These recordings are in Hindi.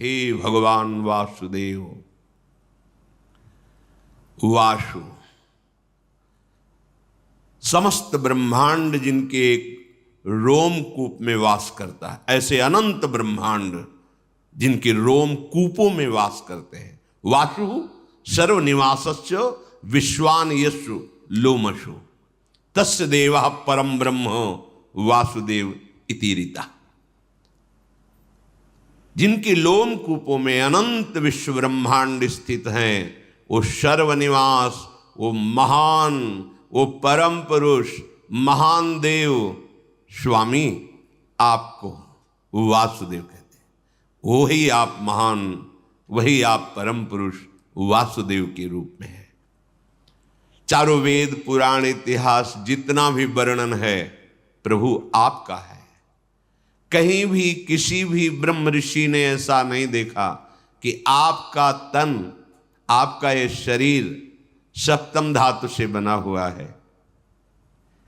हे भगवान वासुदेव। वासु समस्त ब्रह्मांड जिनके एक रोमकूप में वास करता है, ऐसे अनंत ब्रह्मांड जिनके रोम कूपों में वास करते हैं। वासु सर्वनिवासस्य विश्वान यशु लोमशु तस्य देवः परम ब्रह्म वासुदेव इति रीता। जिनके लोम कूपों में अनंत विश्व ब्रह्मांड स्थित हैं, वो सर्वनिवास, वो महान, वो परम पुरुष, महान देव स्वामी आपको वासुदेव कहते हैं। वही आप महान, वही आप परम पुरुष वासुदेव के रूप में है। चारों वेद पुराण इतिहास जितना भी वर्णन है प्रभु आपका है। कहीं भी किसी भी ब्रह्म ऋषि ने ऐसा नहीं देखा कि आपका तन, आपका ये शरीर सप्तम धातु से बना हुआ है।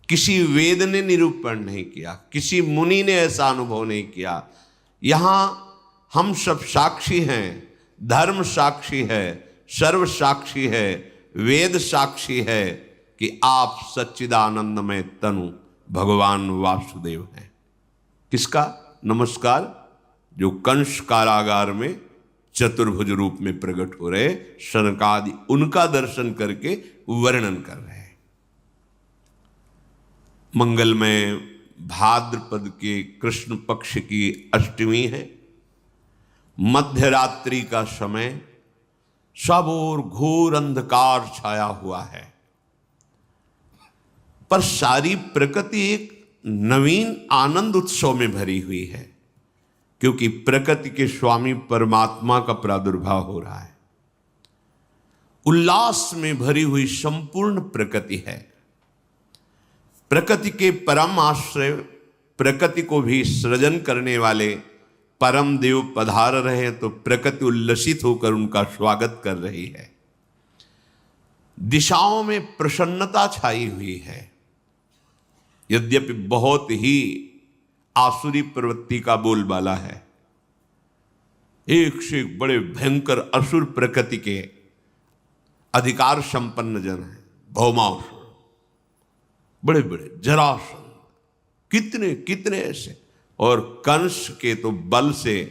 किसी वेद ने निरूपण नहीं किया, किसी मुनि ने ऐसा अनुभव नहीं किया। यहां हम सब साक्षी हैं, धर्म साक्षी है, सर्व साक्षी है, वेद साक्षी है कि आप सच्चिदानंदमय तनु भगवान वासुदेव हैं। किसका नमस्कार? जो कंस कारागार में चतुर्भुज रूप में प्रकट हो रहे शनकादि, उनका दर्शन करके वर्णन कर रहे हैं। मंगलमय भाद्रपद के कृष्ण पक्ष की अष्टमी है। मध्य रात्रि का समय, सब ओर घोर अंधकार छाया हुआ है, पर सारी प्रकृति एक नवीन आनंद उत्सव में भरी हुई है, क्योंकि प्रकृति के स्वामी परमात्मा का प्रादुर्भाव हो रहा है। उल्लास में भरी हुई संपूर्ण प्रकृति है। प्रकृति के परम आश्रय, प्रकृति को भी सृजन करने वाले परम देव पधार रहे हैं, तो प्रकृति उल्लसित होकर उनका स्वागत कर रही है। दिशाओं में प्रसन्नता छाई हुई है। यद्यपि बहुत ही आसुरी प्रवृत्ति का बोलबाला है, एक से एक बड़े भयंकर असुर प्रकृति के अधिकार संपन्न जन हैं। भौमासुर, बड़े बड़े जरासंध, कितने कितने ऐसे, और कंस के तो बल से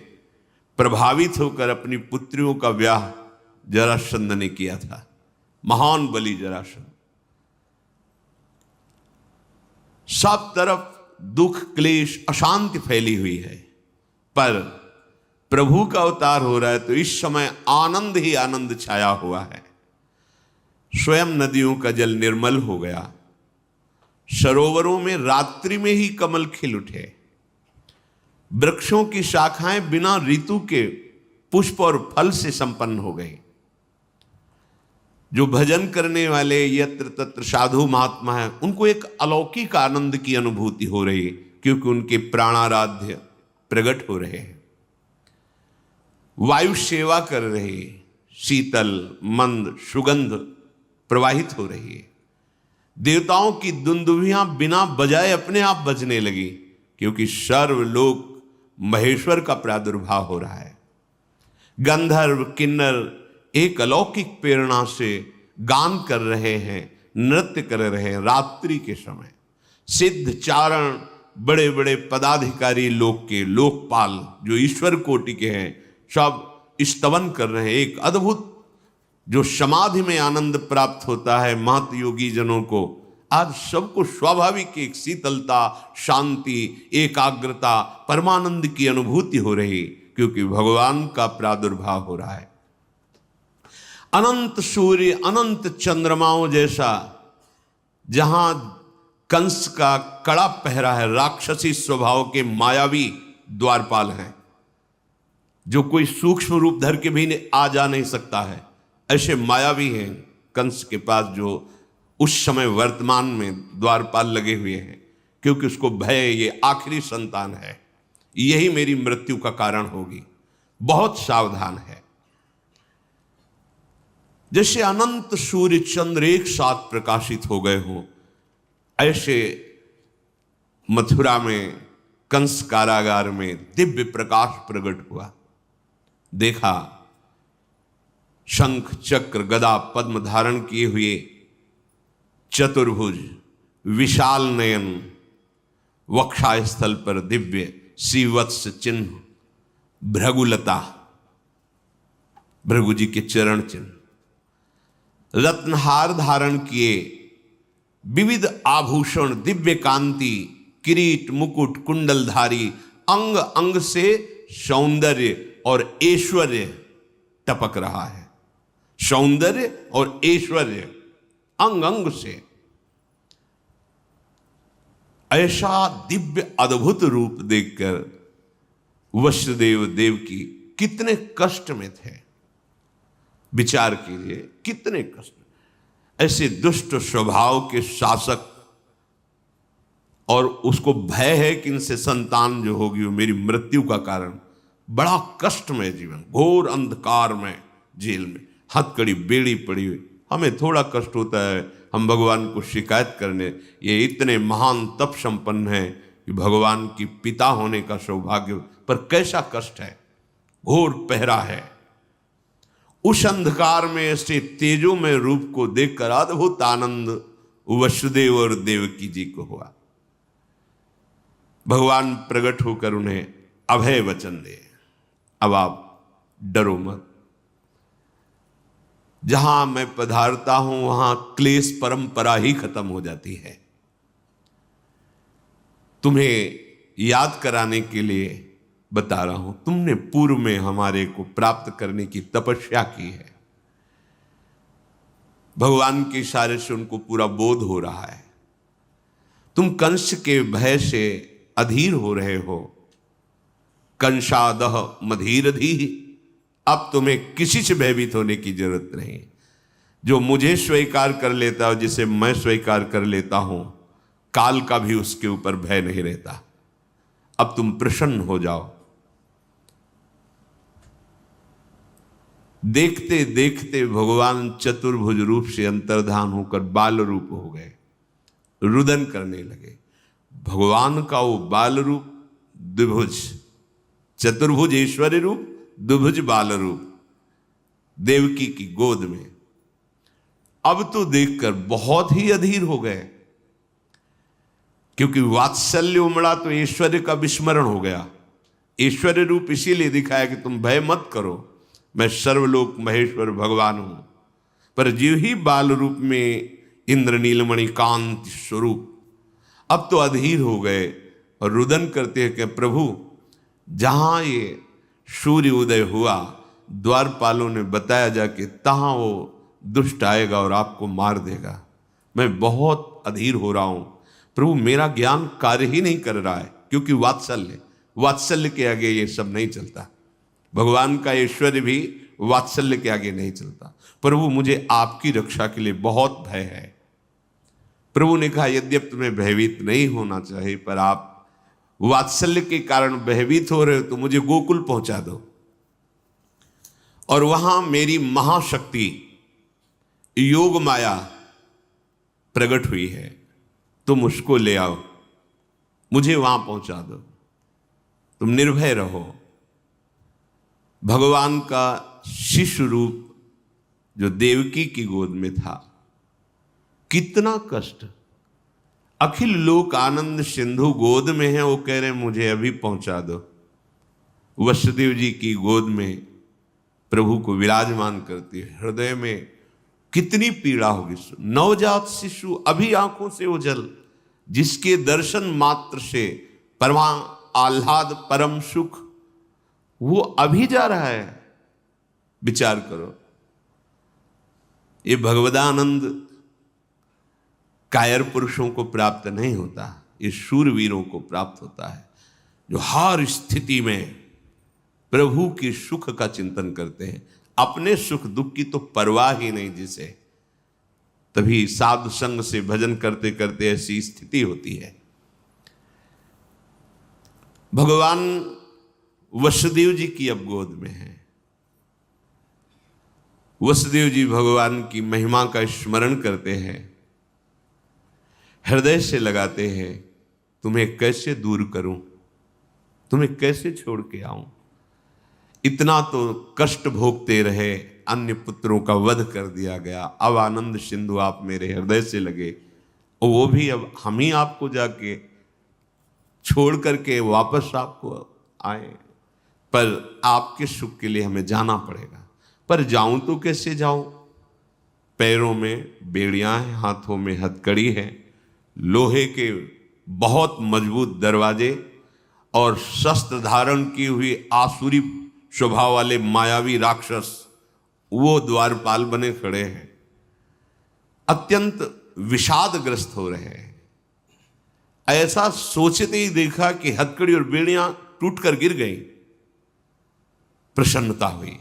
प्रभावित होकर अपनी पुत्रियों का ब्याह जरासंध ने किया था। महान बलि जरासंध। सब तरफ दुख, क्लेश, अशांति फैली हुई है, पर प्रभु का अवतार हो रहा है तो इस समय आनंद ही आनंद छाया हुआ है। स्वयं नदियों का जल निर्मल हो गया। सरोवरों में रात्रि में ही कमल खिल उठे। वृक्षों की शाखाएं बिना ऋतु के पुष्प और फल से संपन्न हो गई। जो भजन करने वाले यत्र तत्र साधु महात्मा हैं, उनको एक अलौकिक आनंद की अनुभूति हो रही है, क्योंकि उनके प्राणाराध्य प्रकट हो रहे हैं। वायु सेवा कर रही है, शीतल मंद सुगंध प्रवाहित हो रही है। देवताओं की दुंदुभियां बिना बजाए अपने आप बजने लगी, क्योंकि सर्वलोक महेश्वर का प्रादुर्भाव हो रहा है। गंधर्व किन्नर एक अलौकिक प्रेरणा से गान कर रहे हैं, नृत्य कर रहे हैं। रात्रि के समय सिद्ध चारण, बड़े बड़े पदाधिकारी लोक के लोकपाल जो ईश्वर कोटि के हैं, सब स्तवन कर रहे हैं। एक अद्भुत जो समाधि में आनंद प्राप्त होता है महत योगी जनों को, आज सबको स्वाभाविक एक शीतलता, शांति, एकाग्रता, परमानंद की अनुभूति हो रही, क्योंकि भगवान का प्रादुर्भाव हो रहा है। अनंत सूर्य, अनंत चंद्रमाओं जैसा, जहां कंस का कड़ा पहरा है, राक्षसी स्वभाव के मायावी द्वारपाल हैं, जो कोई सूक्ष्म रूप धर के भी आ जा नहीं सकता है, ऐसे मायावी हैं कंस के पास, जो उस समय वर्तमान में द्वारपाल लगे हुए हैं, क्योंकि उसको भय, ये आखिरी संतान है, यही मेरी मृत्यु का कारण होगी, बहुत सावधान है। जैसे अनंत सूर्य चंद्र एक साथ प्रकाशित हो गए हों, ऐसे मथुरा में कंस कारागार में दिव्य प्रकाश प्रकट हुआ। देखा शंख चक्र गदा पद्म धारण किए हुए चतुर्भुज विशाल नयन, वक्षास्थल पर दिव्य श्रीवत्स चिन्ह, भृगुलता भृगु जी के चरण चिन्ह, रत्नहार धारण किए, विविध आभूषण, दिव्य कांति, किरीट मुकुट कुंडलधारी, अंग अंग से सौंदर्य और ऐश्वर्य टपक रहा है। सौंदर्य और ऐश्वर्य अंग अंग से, ऐसा दिव्य अद्भुत रूप देखकर वसुदेव देवकी कितने कष्ट में थे। विचार कीजिए कितने कष्ट। ऐसे दुष्ट स्वभाव के शासक, और उसको भय है कि इनसे संतान जो होगी वो मेरी मृत्यु का कारण, बड़ा कष्टमय जीवन, घोर अंधकार में, जेल में, हथकड़ी बेड़ी पड़ी हुई। हमें थोड़ा कष्ट होता है हम भगवान को शिकायत करने, ये इतने महान तप संपन्न हैं कि भगवान की पिता होने का सौभाग्य, पर कैसा कष्ट है, घोर पहरा है। उस अंधकार में ऐसे तेजो में रूप को देखकर अद्भुत आनंद वसुदेव और देवकी जी को हुआ। भगवान प्रकट होकर उन्हें अभय वचन दे, अब आप डरो मत, जहां मैं पधारता हूं वहां क्लेश परंपरा ही खत्म हो जाती है। तुम्हें याद कराने के लिए बता रहा हूं, तुमने पूर्व में हमारे को प्राप्त करने की तपस्या की है। भगवान के इशारे से उनको पूरा बोध हो रहा है। तुम कंस के भय से अधीर हो रहे हो। कंसादह मधीरधी, अब तुम्हें किसी से भयभीत होने की जरूरत नहीं। जो मुझे स्वीकार कर लेता है, जिसे मैं स्वीकार कर लेता हूं, काल का भी उसके ऊपर भय नहीं रहता। अब तुम प्रसन्न हो जाओ। देखते देखते भगवान चतुर्भुज रूप से अंतर्धान होकर बाल रूप हो गए, रुदन करने लगे। भगवान का वो बाल रूप द्विभुज, चतुर्भुज ऐश्वर्य रूप, द्विभुज बाल रूप देवकी की गोद में। अब तो देखकर बहुत ही अधीर हो गए, क्योंकि वात्सल्य उमड़ा तो ऐश्वर्य का विस्मरण हो गया। ऐश्वर्य रूप इसीलिए दिखाया कि तुम भय मत करो, मैं सर्वलोक महेश्वर भगवान हूं। पर जीव ही बाल रूप में इंद्र नीलमणि कांति स्वरूप, अब तो अधीर हो गए और रुदन करते हैं कि प्रभु, जहां ये सूर्य उदय हुआ, द्वारपालों ने बताया जाके तहां वो दुष्ट आएगा और आपको मार देगा। मैं बहुत अधीर हो रहा हूं प्रभु, मेरा ज्ञान कार्य ही नहीं कर रहा है, क्योंकि वात्सल्य के आगे ये सब नहीं चलता। भगवान का ऐश्वर्य भी वात्सल्य के आगे नहीं चलता। प्रभु, मुझे आपकी रक्षा के लिए बहुत भय है। प्रभु ने कहा, यद्यपि तुम्हें भयभीत नहीं होना चाहिए, पर आप वात्सल्य के कारण भयभीत हो रहे हो, तो मुझे गोकुल पहुंचा दो, और वहां मेरी महाशक्ति योग माया प्रकट हुई है, तुम उसको ले आओ, मुझे वहां पहुंचा दो, तुम निर्भय रहो। भगवान का शिशु रूप जो देवकी की गोद में था, कितना कष्ट। अखिल लोक आनंद सिंधु गोद में है, वो कह रहे मुझे अभी पहुंचा दो। वसुदेव जी की गोद में प्रभु को विराजमान करती है, हृदय में कितनी पीड़ा होगी। नवजात शिशु अभी आंखों से ओझल, जिसके दर्शन मात्र से परमा आह्लाद परम सुख, वो अभी जा रहा है। विचार करो, ये भगवदानंद कायर पुरुषों को प्राप्त नहीं होता, ये शूरवीरों को प्राप्त होता है, जो हर स्थिति में प्रभु की सुख का चिंतन करते हैं। अपने सुख दुख की तो परवाह ही नहीं जिसे, तभी साधु संग से भजन करते करते ऐसी स्थिति होती है। भगवान वसुदेव जी की अब गोद में है। वसुदेव जी भगवान की महिमा का स्मरण करते हैं, हृदय से लगाते हैं, तुम्हें कैसे दूर करूं, तुम्हें कैसे छोड़ के आऊं। इतना तो कष्ट भोगते रहे, अन्य पुत्रों का वध कर दिया गया, अब आनंद सिंधु आप मेरे हृदय से लगे, और वो भी अब हम ही आपको जाके छोड़ करके वापस आपको आए, पर आपके सुख के लिए हमें जाना पड़ेगा। पर जाऊं तो कैसे जाऊं? पैरों में बेड़ियां हैं, हाथों में हथकड़ी है, लोहे के बहुत मजबूत दरवाजे और शस्त्र धारण की हुई आसुरी स्वभाव वाले मायावी राक्षस वो द्वारपाल बने खड़े हैं, अत्यंत विषादग्रस्त हो रहे हैं। ऐसा सोचते ही देखा कि हथकड़ी और बेड़ियां टूटकर गिर गई। प्रसन्नता हुई,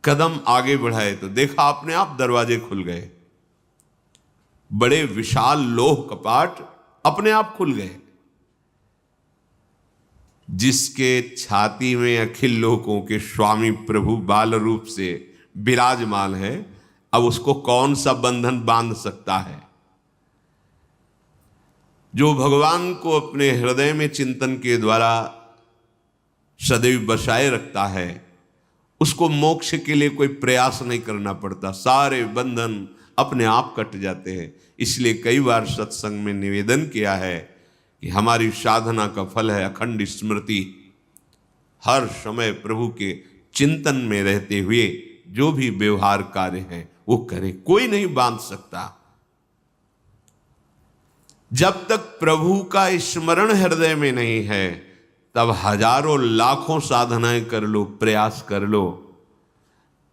कदम आगे बढ़ाए तो देखा अपने आप दरवाजे खुल गए। बड़े विशाल लोह कपाट अपने आप खुल गए। जिसके छाती में अखिल लोकों के स्वामी प्रभु बाल रूप से विराजमान है, अब उसको कौन सा बंधन बांध सकता है? जो भगवान को अपने हृदय में चिंतन के द्वारा सदैव बसाए रखता है, उसको मोक्ष के लिए कोई प्रयास नहीं करना पड़ता, सारे बंधन अपने आप कट जाते हैं। इसलिए कई बार सत्संग में निवेदन किया है कि हमारी साधना का फल है अखंड स्मृति। हर समय प्रभु के चिंतन में रहते हुए जो भी व्यवहार कार्य है वो करे, कोई नहीं बांध सकता। जब तक प्रभु का स्मरण हृदय में नहीं है, तब हजारों लाखों साधनाएं कर लो, प्रयास कर लो,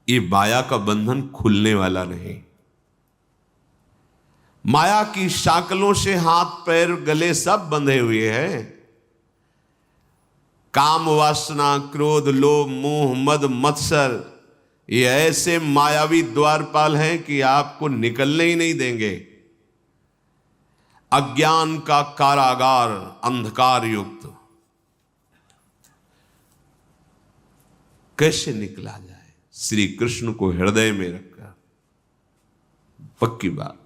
ये माया का बंधन खुलने वाला नहीं। माया की शाकलों से हाथ पैर गले सब बंधे हुए हैं। काम वासना, क्रोध, लोभ, मोह, मद, मत्सर, ये ऐसे मायावी द्वारपाल हैं कि आपको निकलने ही नहीं देंगे। अज्ञान का कारागार, अंधकार युक्त, कैसे निकला जाए? श्री कृष्ण को हृदय में रखकर। पक्की बात,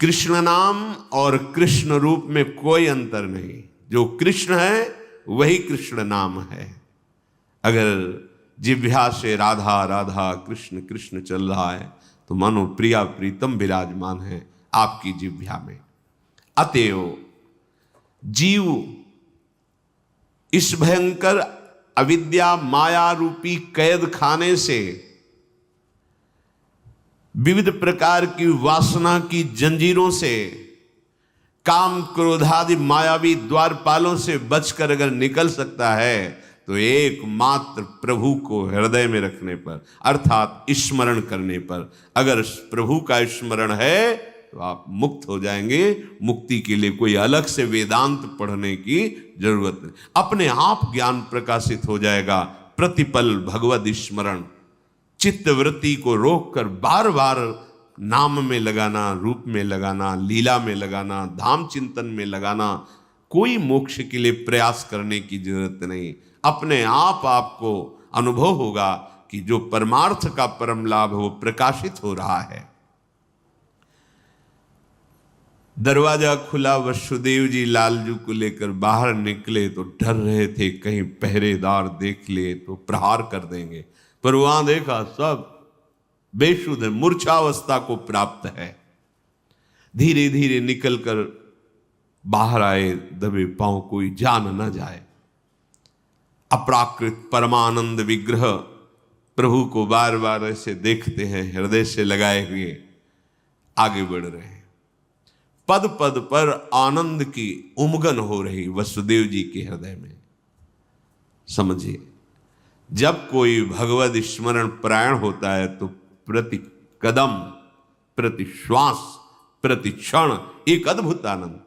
कृष्ण नाम और कृष्ण रूप में कोई अंतर नहीं। जो कृष्ण है वही कृष्ण नाम है। अगर जिह्वा से राधा राधा कृष्ण कृष्ण चल रहा है तो मानो प्रिया प्रीतम विराजमान है आपकी जिह्वा में। अतएव जीव इस भयंकर अविद्या माया रूपी कैद खाने से, विविध प्रकार की वासना की जंजीरों से, काम क्रोधादि मायावी द्वारपालों से बचकर अगर निकल सकता है तो एकमात्र प्रभु को हृदय में रखने पर, अर्थात स्मरण करने पर। अगर प्रभु का स्मरण है तो आप मुक्त हो जाएंगे। मुक्ति के लिए कोई अलग से वेदांत पढ़ने की जरूरत नहीं, अपने आप ज्ञान प्रकाशित हो जाएगा। प्रतिपल भगवद स्मरण, चित्त वृत्ति को रोककर बार बार नाम में लगाना, रूप में लगाना, लीला में लगाना, धाम चिंतन में लगाना। कोई मोक्ष के लिए प्रयास करने की जरूरत नहीं। अपने आप आपको अनुभव होगा कि जो परमार्थ का परम लाभ है वो प्रकाशित हो रहा है। दरवाजा खुला, वसुदेव जी लालजू को लेकर बाहर निकले तो डर रहे थे कहीं पहरेदार देख ले तो प्रहार कर देंगे, पर वहां देखा सब बेशुद्ध है, मूर्छावस्था को प्राप्त है। धीरे धीरे निकलकर बाहर आए, दबे पांव, कोई जान न जाए। अपराकृत परमानंद विग्रह प्रभु को बार बार ऐसे देखते हैं, हृदय से लगाए हुए आगे बढ़ रहे हैं। पद पद पर आनंद की उमगन हो रही वसुदेव जी के हृदय में। समझिए, जब कोई भगवद स्मरण परायण होता है तो प्रति कदम, प्रति श्वास, प्रति क्षण एक अद्भुत आनंद।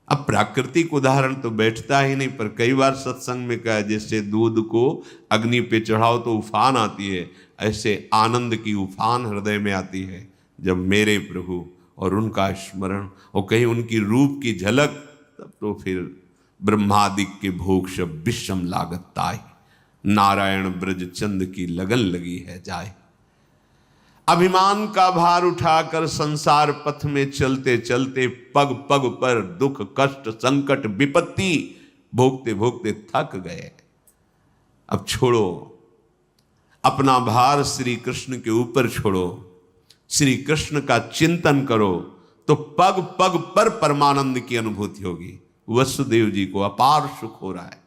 अब प्राकृतिक उदाहरण तो बैठता ही नहीं, पर कई बार सत्संग में कहा जैसे दूध को अग्नि पे चढ़ाओ तो उफान आती है, ऐसे आनंद की उफान हृदय में आती है जब मेरे प्रभु और उनका स्मरण और कहीं उनकी रूप की झलक, तब तो फिर ब्रह्मादिक के भोग शब विषम लागत ताई, नारायण ब्रज चंद की लगन लगी है जाए। अभिमान का भार उठाकर संसार पथ में चलते चलते पग पग पर दुख कष्ट संकट विपत्ति भोगते भोगते थक गए। अब छोड़ो, अपना भार श्री कृष्ण के ऊपर छोड़ो, श्री कृष्ण का चिंतन करो, तो पग पग पर परमानंद की अनुभूति होगी। वसुदेव जी को अपार सुख हो रहा है।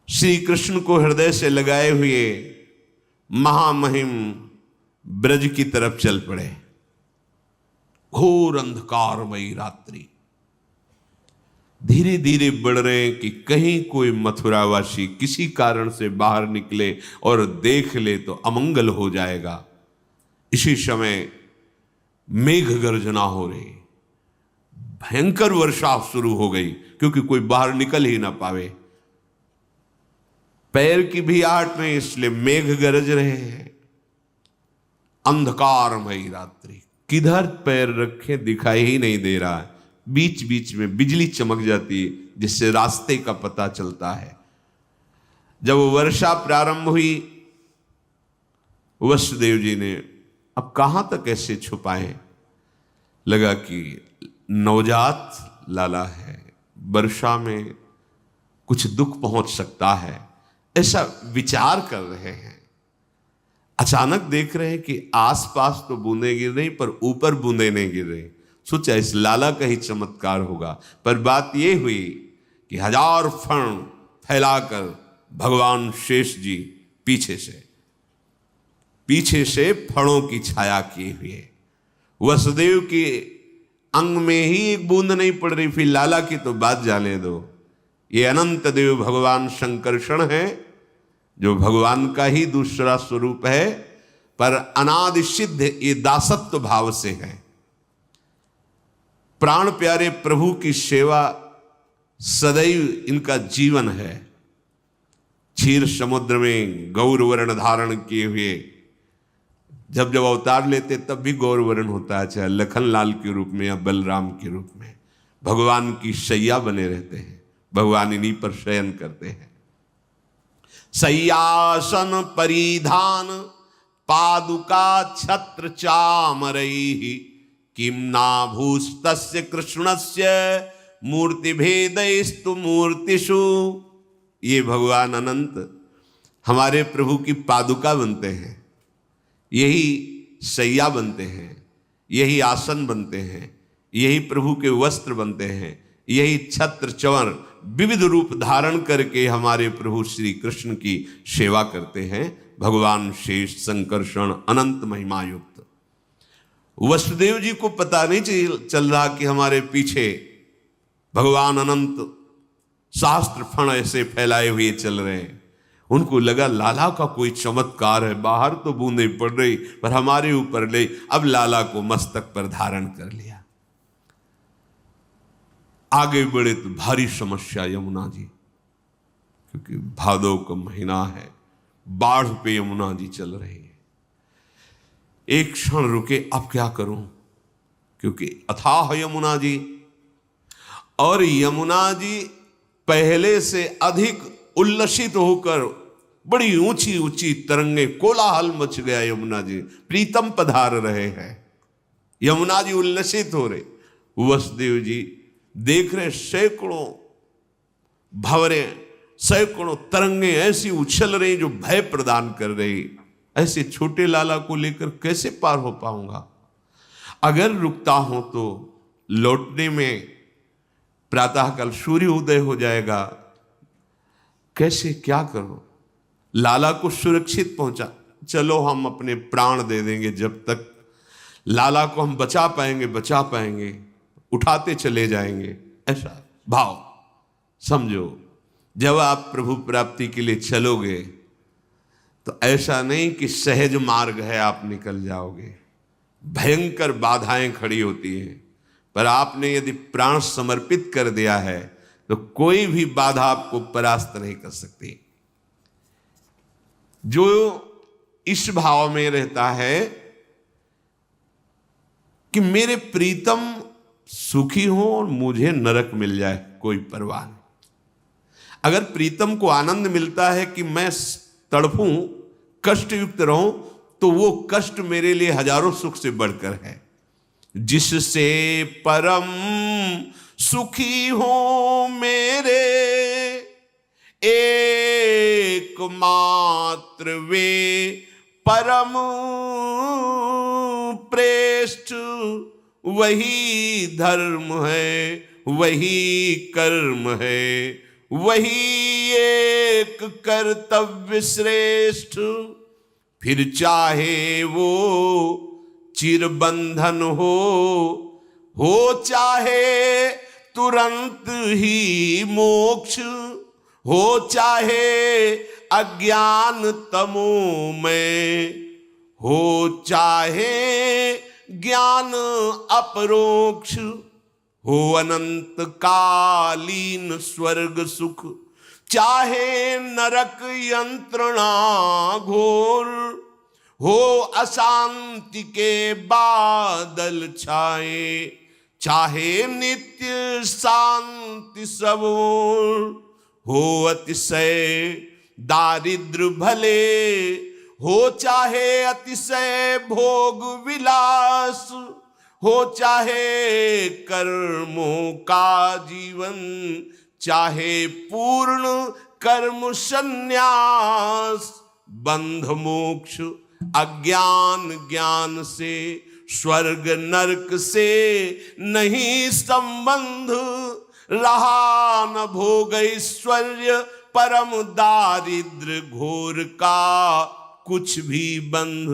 श्री कृष्ण को हृदय से लगाए हुए महामहिम ब्रज की तरफ चल पड़े। घोर अंधकारमयी रात्रि, धीरे धीरे बढ़ रहे हैं कि कहीं कोई मथुरावासी किसी कारण से बाहर निकले और देख ले तो अमंगल हो जाएगा। इसी समय मेघ गर्जना हो रही, भयंकर वर्षा शुरू हो गई, क्योंकि कोई बाहर निकल ही ना पावे। पैर की भी आहट नहीं, इसलिए मेघ गरज रहे हैं। अंधकारमयी रात्रि, किधर पैर रखे दिखाई ही नहीं दे रहा है। बीच बीच में बिजली चमक जाती है, जिससे रास्ते का पता चलता है। जब वर्षा प्रारंभ हुई, वसुदेव जी ने अब कहां तक ऐसे छुपाए, लगा कि नवजात लाला है, वर्षा में कुछ दुख पहुंच सकता है, ऐसा विचार कर रहे हैं। अचानक देख रहे हैं कि आसपास तो बूंदें गिर रही, पर ऊपर बूंदें नहीं गिर रही। सोचा इस लाला का ही चमत्कार होगा, पर बात यह हुई कि 1000 फण फैलाकर भगवान शेष जी पीछे से फणों की छाया किए हुए, वसुदेव के अंग में ही एक बूंद नहीं पड़ रही, फिर लाला की तो बात जाने दो। ये अनंत देव भगवान शंकरषण है, जो भगवान का ही दूसरा स्वरूप है, पर अनादि सिद्ध ये दासत्व भाव से है। प्राण प्यारे प्रभु की सेवा सदैव इनका जीवन है। क्षीर समुद्र में गौर वर्ण धारण किए हुए जब जब अवतार लेते तब भी गौर वर्ण होता है, चाहे लखन लाल के रूप में या बलराम के रूप में। भगवान की शैया बने रहते हैं, भगवान इन्हीं पर शयन करते हैं। सय्यासन परिधान पादुका छत्र चामरैहि किम नाभूस्तस्य कृष्णस्य मूर्ति भेदैस्तु मूर्तिषु। ये भगवान अनंत हमारे प्रभु की पादुका बनते हैं, यही सैया बनते हैं, यही आसन बनते हैं, यही प्रभु के वस्त्र बनते हैं, यही छत्र चंवर विविध रूप धारण करके हमारे प्रभु श्री कृष्ण की सेवा करते हैं। भगवान शेष संकर्षण अनंत महिमा युक्त। वसुदेव जी को पता नहीं चल रहा कि हमारे पीछे भगवान अनंत शास्त्र फण ऐसे फैलाए हुए चल रहे हैं। उनको लगा लाला का कोई चमत्कार है, बाहर तो बूंदे पड़ रही पर हमारे ऊपर ले, अब लाला को मस्तक पर धारण कर लिया। आगे बढ़े तो भारी समस्या यमुना जी, क्योंकि भादव का महीना है, बाढ़ पे यमुना जी चल रही है। एक क्षण रुके, अब क्या करूं, क्योंकि अथाह यमुना जी, और यमुना जी पहले से अधिक उल्लसित होकर बड़ी ऊंची ऊंची तरंगे, कोलाहल मच गया। यमुना जी प्रीतम पधार रहे हैं, यमुना जी उल्लसित हो रहे। वसुदेव जी देख रहे सैकड़ों भंवरे, सैकड़ों तरंगे ऐसी उछल रही जो भय प्रदान कर रही। ऐसे छोटे लाला को लेकर कैसे पार हो पाऊंगा? अगर रुकता हूं तो लौटने में प्रातःकाल सूर्य उदय हो जाएगा, कैसे क्या करूं? लाला को सुरक्षित पहुंचा, चलो हम अपने प्राण दे देंगे, जब तक लाला को हम बचा पाएंगे, उठाते चले जाएंगे। ऐसा भाव समझो। जब आप प्रभु प्राप्ति के लिए चलोगे तो ऐसा नहीं कि सहज मार्ग है आप निकल जाओगे, भयंकर बाधाएं खड़ी होती हैं। पर आपने यदि प्राण समर्पित कर दिया है तो कोई भी बाधा आपको परास्त नहीं कर सकती। जो इस भाव में रहता है कि मेरे प्रीतम सुखी हो और मुझे नरक मिल जाए, कोई परवाह नहीं। अगर प्रीतम को आनंद मिलता है कि मैं तड़पूं, कष्ट युक्त रहूं, तो वो कष्ट मेरे लिए हजारों सुख से बढ़कर है। जिससे परम सुखी हो मेरे एकमात्र वे परम प्रेष्ठ, वही धर्म है, वही कर्म है, वही एक कर्तव्य श्रेष्ठ। फिर चाहे वो चिरबंधन हो चाहे तुरंत ही मोक्ष, हो चाहे अज्ञान तमो में, हो चाहे ज्ञान अपरोक्ष, हो अनंत कालीन स्वर्ग सुख, चाहे नरक यंत्रणा घोर, हो अशांति के बादल छाए, चाहे नित्य शांति सब ओर, हो अतिशय दारिद्र भले, हो चाहे अतिशय भोग विलास, हो चाहे कर्मों का जीवन, चाहे पूर्ण कर्म संन्यास, बंध मोक्ष अज्ञान ज्ञान से, स्वर्ग नरक से नहीं संबंध, रहा न भोग ऐश्वर्य परम दारिद्र घोर का कुछ भी बंध,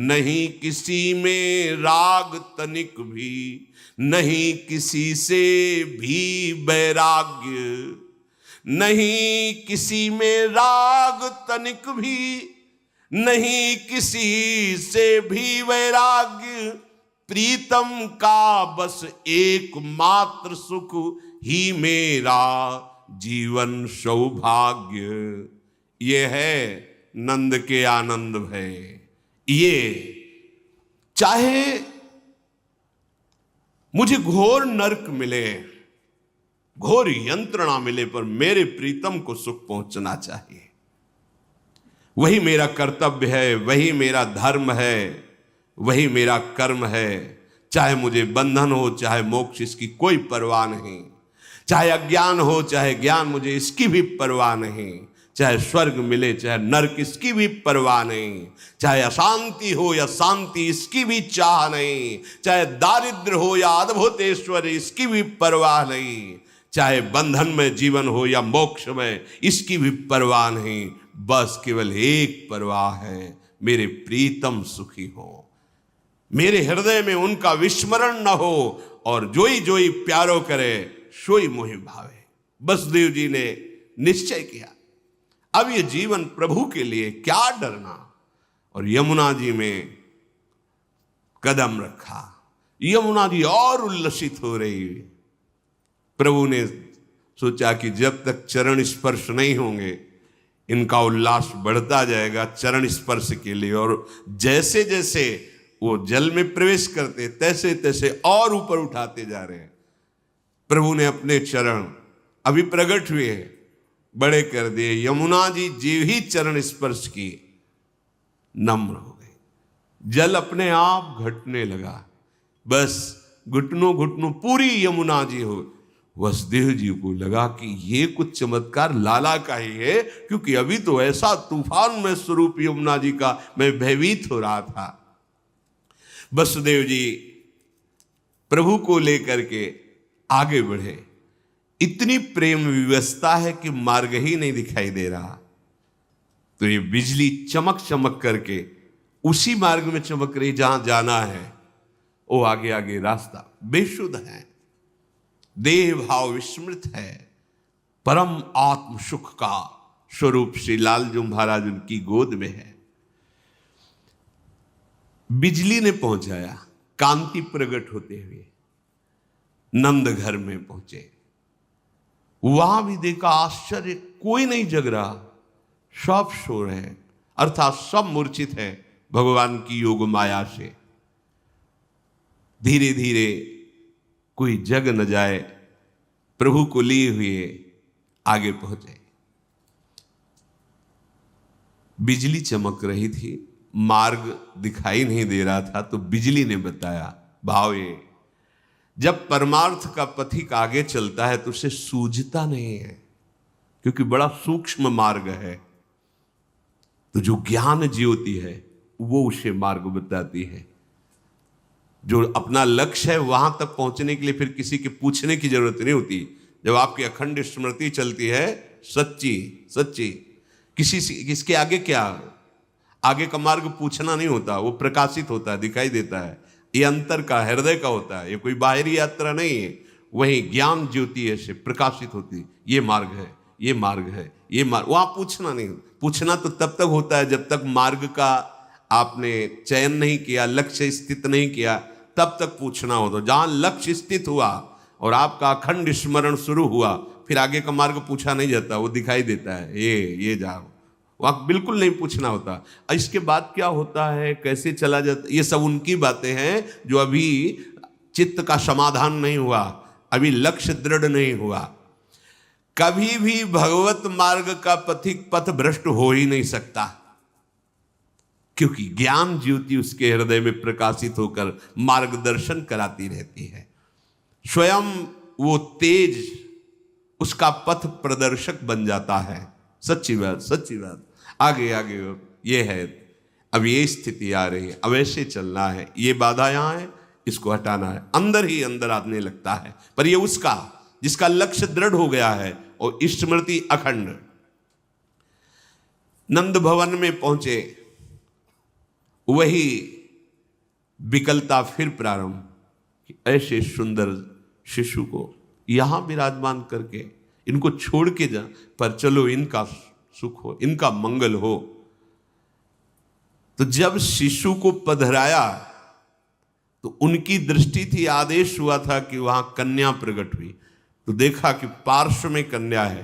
नहीं किसी में राग तनिक भी, नहीं किसी से भी वैराग्य, नहीं किसी में राग तनिक भी, नहीं किसी से भी वैराग्य, प्रीतम का बस एकमात्र सुख ही मेरा जीवन सौभाग्य। ये है नंद के आनंद भय। ये चाहे मुझे घोर नरक मिले, घोर यंत्रणा मिले, पर मेरे प्रीतम को सुख पहुंचना चाहिए, वही मेरा कर्तव्य है, वही मेरा धर्म है, वही मेरा कर्म है। चाहे मुझे बंधन हो चाहे मोक्ष, इसकी कोई परवाह नहीं, चाहे अज्ञान हो चाहे ज्ञान, मुझे इसकी भी परवाह नहीं, चाहे स्वर्ग मिले चाहे नरक, इसकी भी परवाह नहीं, चाहे अशांति हो या शांति, इसकी भी चाह नहीं, चाहे दारिद्र हो या अद्भुत ऐश्वर्य, इसकी भी परवाह नहीं, चाहे बंधन में जीवन हो या मोक्ष में, इसकी भी परवाह नहीं। बस केवल एक परवाह है, मेरे प्रीतम सुखी हो, मेरे हृदय में उनका विस्मरण न हो, और जोई जोई प्यारो करे सोई मोहि भावे। वसुदेव जी ने निश्चय किया, अब ये जीवन प्रभु के लिए, क्या डरना। और यमुना जी में कदम रखा, यमुना जी और उल्लसित हो रही है। प्रभु ने सोचा कि जब तक चरण स्पर्श नहीं होंगे इनका उल्लास बढ़ता जाएगा चरण स्पर्श के लिए, और जैसे जैसे वो जल में प्रवेश करते तैसे तैसे और ऊपर उठाते जा रहे हैं। प्रभु ने अपने चरण अभी प्रकट हुए बड़े कर दिए, यमुना जी जी ही चरण स्पर्श की नम्र हो गए, जल अपने आप घटने लगा, बस घुटनों घुटनों पूरी यमुना जी हो। वसुदेव जी को लगा कि ये कुछ चमत्कार लाला का ही है, क्योंकि अभी तो ऐसा तूफान में स्वरूप यमुना जी का मैं भयभीत हो रहा था। वसुदेव जी प्रभु को लेकर के आगे बढ़े, इतनी प्रेम विवशता है कि मार्ग ही नहीं दिखाई दे रहा, तो ये बिजली चमक चमक करके उसी मार्ग में चमक रही जहां जाना है, वो आगे आगे रास्ता बेशुद्ध है, देह भाव विस्मृत है, परम आत्म सुख का स्वरूप श्री लालजू महाराज उनकी गोद में है। बिजली ने पहुंचाया, कांति प्रकट होते हुए नंद घर में पहुंचे, वहां भी देखा आश्चर्य, कोई नहीं जग रहा, सब सो रहे हैं, अर्थात सब मूर्छित है भगवान की योग माया से। धीरे धीरे कोई जग न जाए, प्रभु को लिए हुए आगे पहुंचे। बिजली चमक रही थी, मार्ग दिखाई नहीं दे रहा था, तो बिजली ने बताया, भावे जब परमार्थ का पथिक आगे चलता है तो उसे सूझता नहीं है, क्योंकि बड़ा सूक्ष्म मार्ग है। तो जो ज्ञान ज्योति है वो उसे मार्ग बताती है। जो अपना लक्ष्य है वहां तक पहुंचने के लिए फिर किसी के पूछने की जरूरत नहीं होती। जब आपकी अखंड स्मृति चलती है सच्ची सच्ची, किसके आगे क्या, आगे का मार्ग पूछना नहीं होता, वो प्रकाशित होता है, दिखाई देता है। ये अंतर का, हृदय का होता है, ये कोई बाहरी यात्रा नहीं है। वही ज्ञान ज्योति ऐसे प्रकाशित होती, ये मार्ग है, ये मार्ग है, ये मार्ग। वहां पूछना नहीं, पूछना तो तब तक होता है जब तक मार्ग का आपने चयन नहीं किया, लक्ष्य स्थित नहीं किया, तब तक पूछना हो। तो जहां लक्ष्य स्थित हुआ और आपका अखंड स्मरण शुरू हुआ, फिर आगे का मार्ग पूछा नहीं जाता, वो दिखाई देता है, ये जाओ, वहां बिल्कुल नहीं पूछना होता। इसके बाद क्या होता है, कैसे चला जाता, ये सब उनकी बातें हैं जो अभी चित्त का समाधान नहीं हुआ, अभी लक्ष्य दृढ़ नहीं हुआ। कभी भी भगवत मार्ग का पथिक पथ भ्रष्ट हो ही नहीं सकता, क्योंकि ज्ञान ज्योति उसके हृदय में प्रकाशित होकर मार्गदर्शन कराती रहती है। स्वयं वो तेज उसका पथ प्रदर्शक बन जाता है। सच्ची बात, सच्ची बात। आगे आगे ये है, अब ये स्थिति आ रही है, अब ऐसे चलना है, ये बाधा यहां है, इसको हटाना है, अंदर ही अंदर आने लगता है। पर ये उसका जिसका लक्ष्य दृढ़ हो गया है और स्मृति अखंड। नंद भवन में पहुंचे, वही विकलता फिर प्रारंभ कि ऐसे सुंदर शिशु को यहां विराजमान करके इनको छोड़ के जा, पर चलो इनका सुख हो, इनका मंगल हो। तो जब शिशु को पधराया तो उनकी दृष्टि थी, आदेश हुआ था कि वहां कन्या प्रकट हुई, तो देखा कि पार्श्व में कन्या है।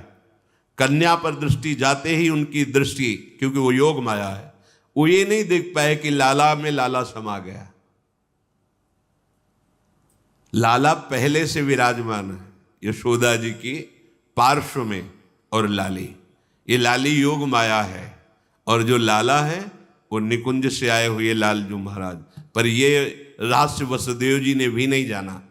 कन्या पर दृष्टि जाते ही उनकी दृष्टि, क्योंकि वो योग माया है, वो ये नहीं देख पाए कि लाला में लाला समा गया। लाला पहले से विराजमान है यशोदा जी की पार्श्व में, और लाली, ये लाली योग माया है, और जो लाला है वो निकुंज से आए हुए लालजू महाराज। पर ये रहस्य वसुदेव जी ने भी नहीं जाना।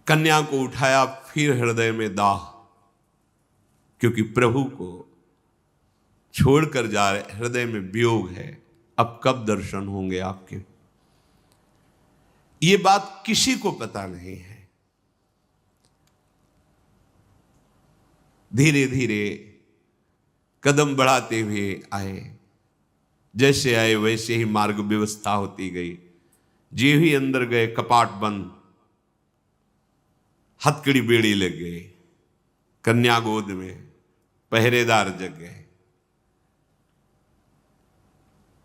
कन्या को उठाया, फिर हृदय में दाह, क्योंकि प्रभु को छोड़कर जा रहे, हृदय में वियोग है, अब कब दर्शन होंगे आपके। ये बात किसी को पता नहीं है। धीरे धीरे कदम बढ़ाते हुए आए, जैसे आए वैसे ही मार्ग व्यवस्था होती गई। जे ही अंदर गए, कपाट बंद, हथकड़ी बेड़ी लग गई, कन्या गोद में, पहरेदार जग गए।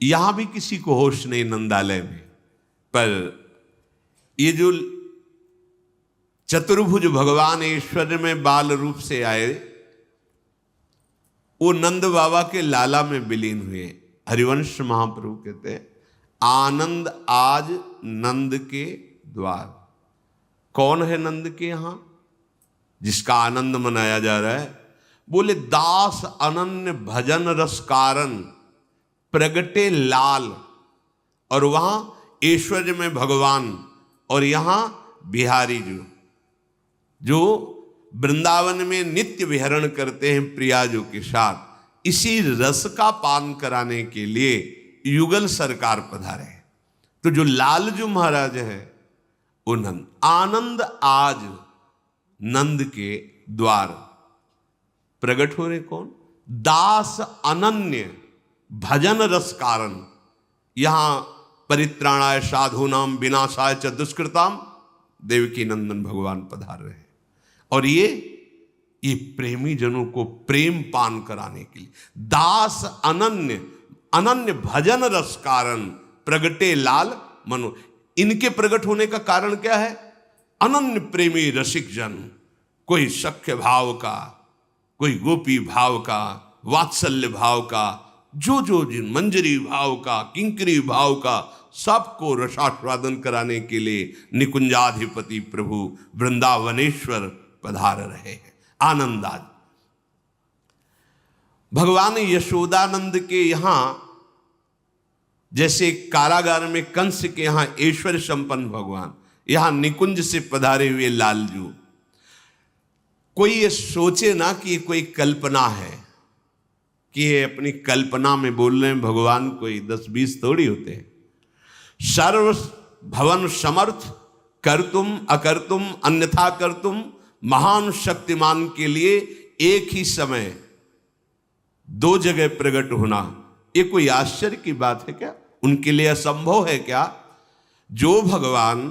यहां भी किसी को होश नहीं नंदालय में। पर ये जो चतुर्भुज भगवान ऐश्वर्य में बाल रूप से आए, वो नंद बाबा के लाला में विलीन हुए। हरिवंश महाप्रभु कहते हैं, आनंद आज नंद के द्वार। कौन है नंद के यहां जिसका आनंद मनाया जा रहा है? बोले, दास अनन्य भजन रस कारण प्रगटे लाल। और वहां ऐश्वर्य में भगवान, और यहां बिहारी जो वृंदावन में नित्य विहरण करते हैं प्रियाजू के साथ, इसी रस का पान कराने के लिए युगल सरकार पधारे। तो जो लालजू महाराज है वो नंद। आनंद आज नंद के द्वार प्रकट हो रहे। कौन? दास अनन्य भजन रस कारण। यहां परित्राणाय साधूनाम विनाशाय च दुष्कृताम देवकी नंदन भगवान पधार रहे हैं। और ये प्रेमी जनों को प्रेम पान कराने के लिए दास अनन्य अनन्य भजन रस कारण प्रगटे लाल मनो। इनके प्रकट होने का कारण क्या है? अनन्य प्रेमी रसिक जन, कोई सख्य भाव का, कोई गोपी भाव का, वात्सल्य भाव का, जो जिन मंजरी भाव का, किंकरी भाव का, सबको रसास्वादन कराने के लिए निकुंजाधिपति प्रभु वृंदावनेश्वर पधार रहे हैं। आनंद आज भगवान यशोदानंद के यहां, जैसे कारागार में कंस के यहां ऐश्वर्य संपन्न भगवान, यहां निकुंज से पधारे हुए लालजू। कोई ये सोचे ना कि ये कोई कल्पना है, कि ये अपनी कल्पना में बोल रहे हैं। भगवान कोई 10-20 थोड़ी होते हैं। सर्व भवन समर्थ, कर्तुम अकर्तुम अन्यथा कर्तुम, महान शक्तिमान के लिए एक ही समय 2 जगह प्रकट होना, ये कोई आश्चर्य की बात है क्या? उनके लिए असंभव है क्या? जो भगवान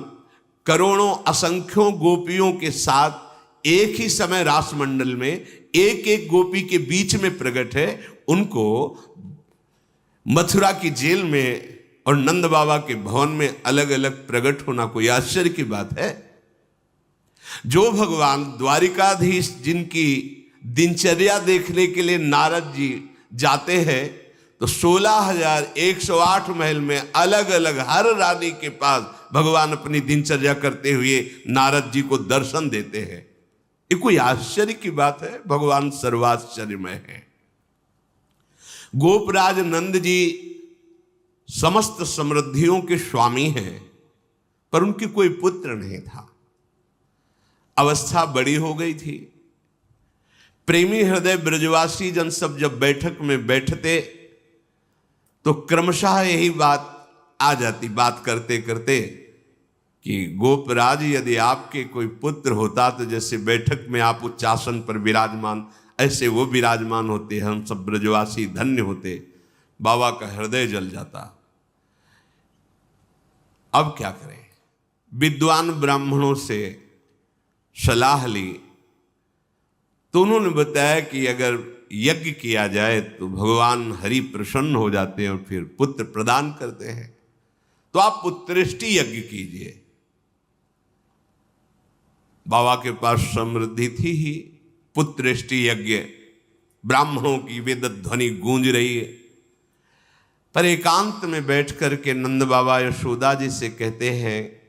करोड़ों असंख्यों गोपियों के साथ एक ही समय रासमंडल में एक एक गोपी के बीच में प्रकट है, उनको मथुरा की जेल में और नंद बाबा के भवन में अलग अलग प्रकट होना कोई आश्चर्य की बात है? जो भगवान द्वारिकाधीश जिनकी दिनचर्या देखने के लिए नारद जी जाते हैं, तो 16,108 महल में अलग अलग हर रानी के पास भगवान अपनी दिनचर्या करते हुए नारद जी को दर्शन देते हैं। ये कोई आश्चर्य की बात है? भगवान सर्वाश्चर्यमय है। गोपराज नंद जी समस्त समृद्धियों के स्वामी हैं, पर उनकी कोई पुत्र नहीं था। अवस्था बड़ी हो गई थी। प्रेमी हृदय ब्रजवासी जन सब जब बैठक में बैठते तो क्रमशः यही बात आ जाती, बात करते करते, कि गोपराज यदि आपके कोई पुत्र होता तो जैसे बैठक में आप उच्चासन पर विराजमान, ऐसे वो विराजमान होते, हम सब ब्रजवासी धन्य होते। बाबा का हृदय जल जाता। अब क्या करें? विद्वान ब्राह्मणों से सलाह ली तो उन्होंने बताया कि अगर यज्ञ किया जाए तो भगवान हरि प्रसन्न हो जाते हैं और फिर पुत्र प्रदान करते हैं, तो आप पुत्रेष्टि यज्ञ कीजिए। बाबा के पास समृद्धि थी ही, पुत्रेष्टि यज्ञ, ब्राह्मणों की वेद ध्वनि गूंज रही है। पर एकांत में बैठ कर के नंद बाबा यशोदा जी से कहते हैं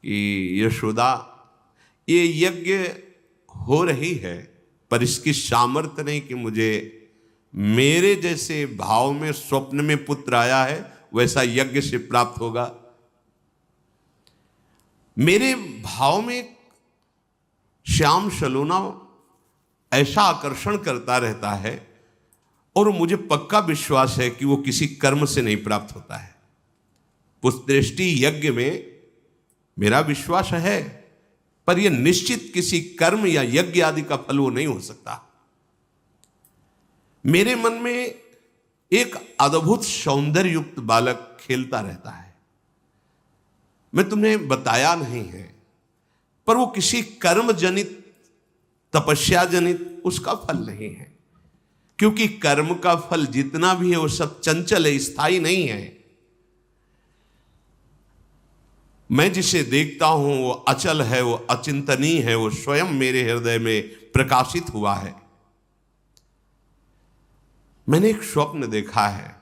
कि यशोदा, ये यज्ञ हो रही है, पर इसकी सामर्थ्य नहीं कि मुझे मेरे जैसे भाव में स्वप्न में पुत्र आया है वैसा यज्ञ से प्राप्त होगा। मेरे भाव में श्याम सलोना ऐसा आकर्षण करता रहता है और मुझे पक्का विश्वास है कि वो किसी कर्म से नहीं प्राप्त होता है। पुत्रेष्टि यज्ञ में मेरा विश्वास है, पर यह निश्चित किसी कर्म या यज्ञ आदि का फल वो नहीं हो सकता। मेरे मन में एक अद्भुत सौंदर्य युक्त बालक खेलता रहता है। मैं तुम्हें बताया नहीं है, पर वो किसी कर्म जनित, तपस्या जनित उसका फल नहीं है, क्योंकि कर्म का फल जितना भी है वो सब चंचल है, स्थायी नहीं है। मैं जिसे देखता हूं वो अचल है, वो अचिंतनीय है, वो स्वयं मेरे हृदय में प्रकाशित हुआ है। मैंने एक स्वप्न देखा है,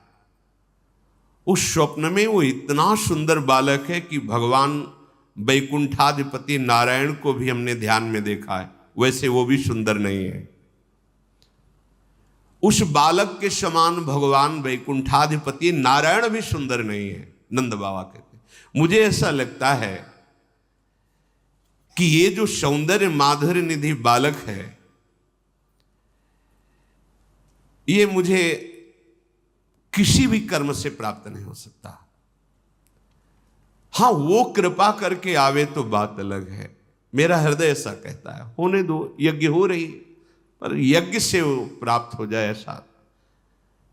उस स्वप्न में वो इतना सुंदर बालक है कि भगवान वैकुंठाधिपति नारायण को भी हमने ध्यान में देखा है, वैसे वो भी सुंदर नहीं है। उस बालक के समान भगवान वैकुंठाधिपति नारायण भी सुंदर नहीं है। नंद बाबा कहते, मुझे ऐसा लगता है कि ये जो सौंदर्य माधुर्य निधि बालक है, ये मुझे किसी भी कर्म से प्राप्त नहीं हो सकता। हां, वो कृपा करके आवे तो बात अलग है। मेरा हृदय ऐसा कहता है, होने दो, यज्ञ हो रही, पर यज्ञ से वो प्राप्त हो जाए ऐसा।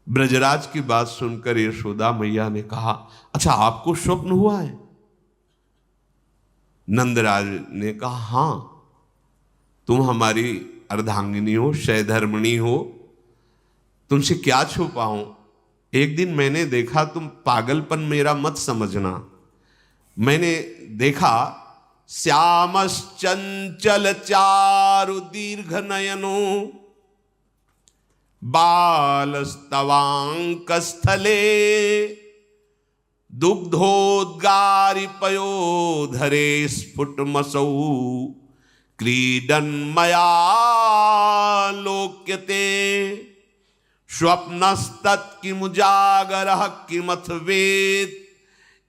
ब्रजराज की बात सुनकर यशोदा मैया ने कहा, अच्छा आपको स्वप्न हुआ है? नंदराज ने कहा, हां, तुम हमारी अर्धांगिनी हो, शयधर्मिणी हो, तुमसे क्या छुपाऊं। एक दिन मैंने देखा, तुम पागलपन मेरा मत समझना, मैंने देखा श्यामश्चंचल चारु दीर्घ नयनो बालस्तवांक स्थले दुग्धोद्गारि पयोधरे स्फुटमसौ क्रीडन्मया लोक्यते स्वप्नस्तत्किमुजागरः किमथ वेद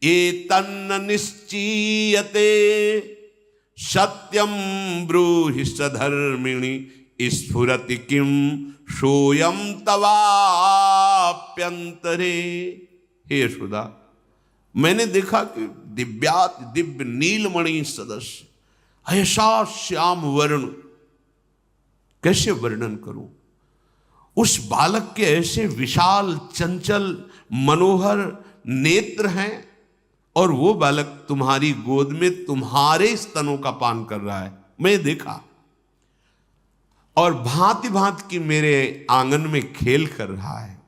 एतन्न निश्चीयते सत्यम ब्रूहि सधर्मिणी स्फुरति किम सोयम तवाप्यंतरे। हे यशोदा, मैंने देखा कि दिव्यात दिव्य नीलमणि सदस्य ऐसा श्याम वर्ण, कैसे वर्णन करूं, उस बालक के ऐसे विशाल चंचल मनोहर नेत्र हैं, और वो बालक तुम्हारी गोद में तुम्हारे स्तनों का पान कर रहा है। मैं देखा, और भांति भांति की मेरे आंगन में खेल कर रहा है।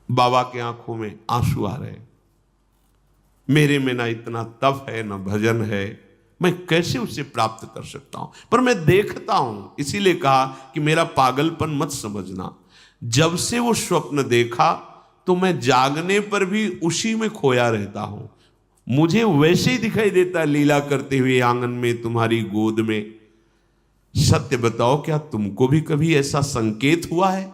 बाबा के आंखों में आंसू आ रहे। मेरे में ना इतना तप है, ना भजन है, मैं कैसे उसे प्राप्त कर सकता हूं? पर मैं देखता हूं, इसीलिए कहा कि मेरा पागलपन मत समझना। जब से वो स्वप्न देखा तो मैं जागने पर भी उसी में खोया रहता हूं। मुझे वैसे ही दिखाई देता लीला करते हुए आंगन में तुम्हारी गोद में। सत्य बताओ, क्या तुमको भी कभी ऐसा संकेत हुआ है?